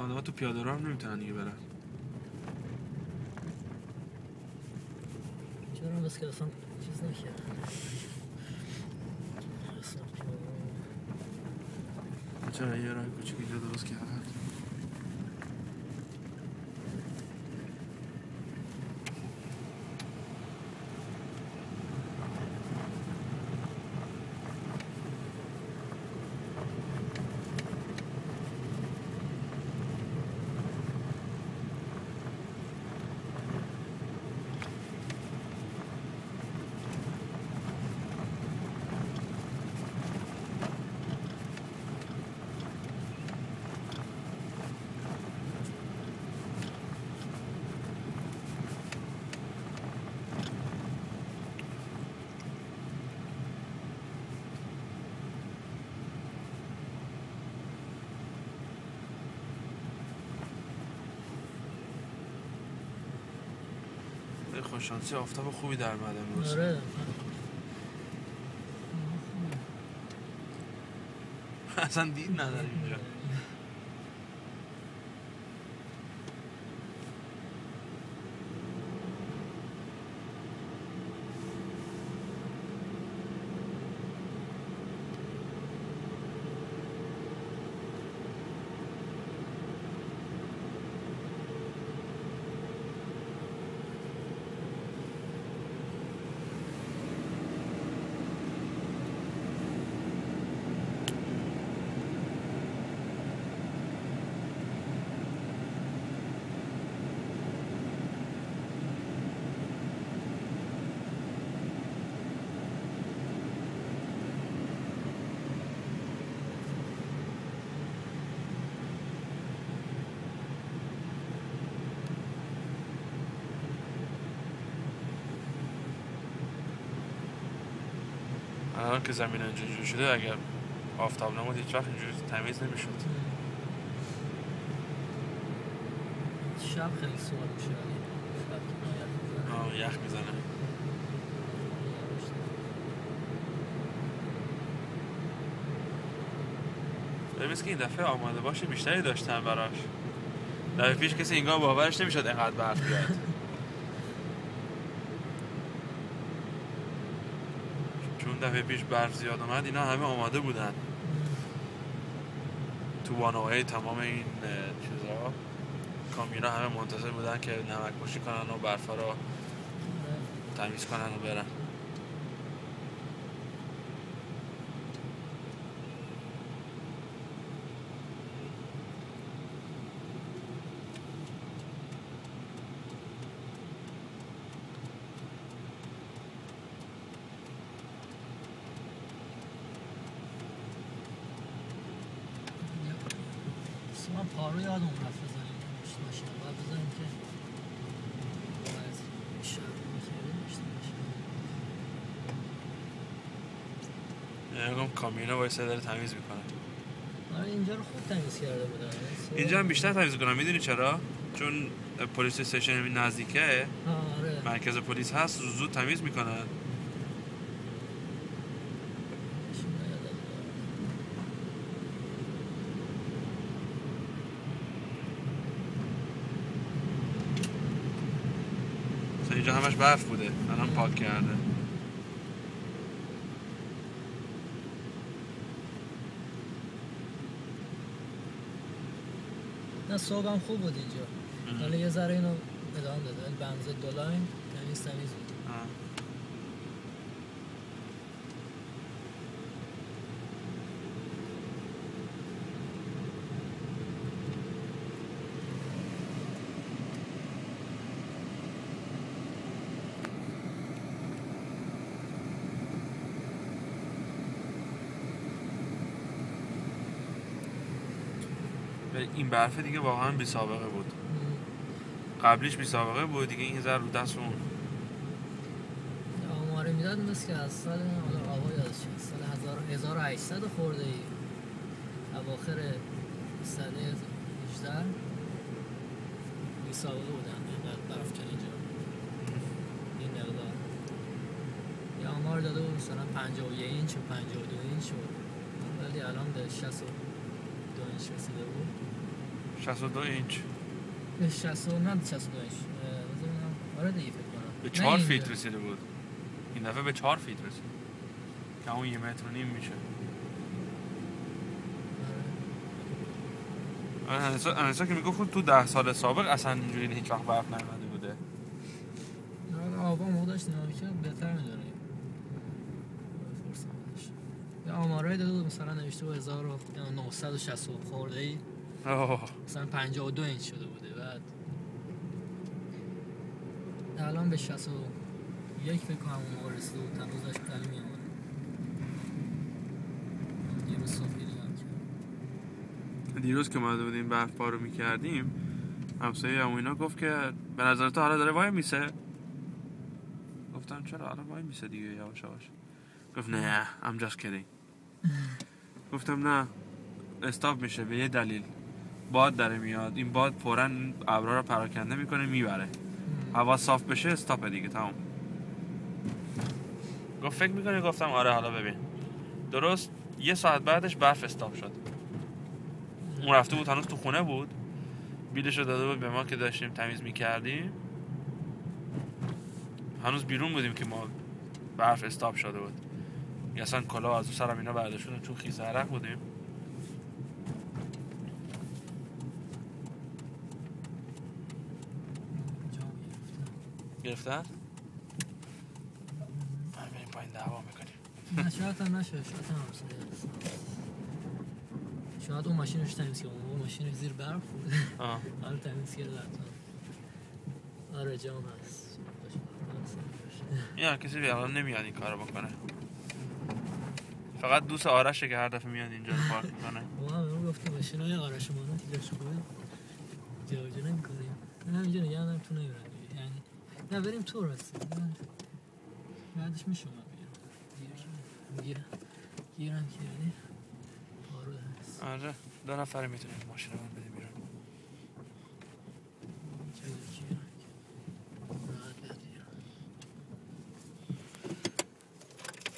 آدم‌ها تو پیاده راه هم نمیتونن دیگه برن. چرا بس که اصلا چیز نکرد. چرا یه راه کوچیک اینجا درست کردن؟ خوششانسی آفتاب خوبی در اومد امروز. آره اصلا دید نداره اینجا. الان که زمین اینجوری شده اگر آفتاب نمود هیچ وقت اینجوری تمیز نمیشد. شب خیلی سوال میشه یخ میزنه. ببینید که این دفعه آماده باشه بیشتری داشتن براش. دفعه پیش کسی اینگاه باورش نمیشد اینقدر برف بیاد. چون دفعه پیش برف زیاد اومد اینا همه آماده بودن تو وانوهای تمام این چیزا. کامیونا همه منتظر بودن که نمک پاشی کنن و برفا رو تمیز کنن و برن. من پارو یادم رفت بزنیم ماشین باید بزنیم که باید شب خیلی داشته باشیم. یعنی کامیونا باید داره تمیز میکنه. آره اینجا رو خوب تمیز کرده بودن. اینجا هم بیشتر تمیز کنم. میدونی چرا؟ چون پلیس استیشن نزدیکه. آره. مرکز پلیس هست زود تمیز میکنن. اینجا همش برف بوده الان پاک کرده. نه صبحم خوب بود اینجا. حالا یه ذره اینو ادامه داده بنز دولاین تمیز بود. این برف دیگه واقعا بی سابقه بود. قبلیش بی سابقه بود دیگه این ذره رو دست اون. آماره میداد مثل که از سال آقا یادش سال 1800 خورده ای اواخر سده 18 بی سابقه بودن اینقدر برف کنه اینجا این مقدار. یه آمار داده بود مثلا 51 اینچ و 52 اینچ ولی الان به 62 اینچ رسیده بود. 62 اینچ. به 60 نه 62 اینچ. آره دیگه فکر کنم. به 4 فیت رسیده بود. این دفعه به 4 فیت رسید. که اون 1.5 متر میشه. انسا که میگفت تو 10 سال سابق اصلا اینجوری هیچ وقت برف نیومده بوده. آبا موقع داشت نگاه می‌کرد بهتر می‌دونه. یا آمارای داده بود مثلا نوشته بود 1960 خورده‌ای. مثلا 52 اینچ شده بوده بعد الان به 61 فکر کنم اون موقع رسیده بود هنوز داشت کلی می‌آمد. دیروز که ما بودیم برف بارو می‌کردیم همسایه اینا گفت که به نظر تو حالا داره وای میسه. گفتم چرا حالا وای میسه دیگه یواش یواش. گفت نه I'm just kidding. گفتم نه استاپ میشه به یه دلیل باد داره میاد این باد فوراً ابرها رو پراکنده میکنه میبره هوا صاف بشه استاپ دیگه تمام. گفت فکر میکنی؟ گفتم آره حالا ببین درست یه ساعت بعدش برف استاپ شد. اون رفته بود هنوز تو خونه بود بیلشو داده بود به ما که داشتیم تمیز میکردیم هنوز بیرون بودیم که ما برف استاپ شده بود. اصلا کلاه از سرم اینا برداشتیم چون خیس عرق بودیم. گرفتن؟ بریم پایین دعوا میکنیم. نه شاید هم نشه شاید هم شاید اون ماشینش تمیز کنه اون ماشینش زیر برف بود. آره تمیز کرده آره جام هست. یا کسی الان نمیاد این کارو بکنه. فقط دوست آرشه که هر دفعه میاد اینجا رو پارک میکنه. ما گفتم ماشینای آرش مانا دیگه شو کنیم. جوجه نمی‌کنیم. همینجا نگه دارم تو نمیرم. یعنی نه بریم تو راست. بعدش میشم گیرم کردی. آره. آره 2 نفر میتونیم ماشین رو بدیم بیرون.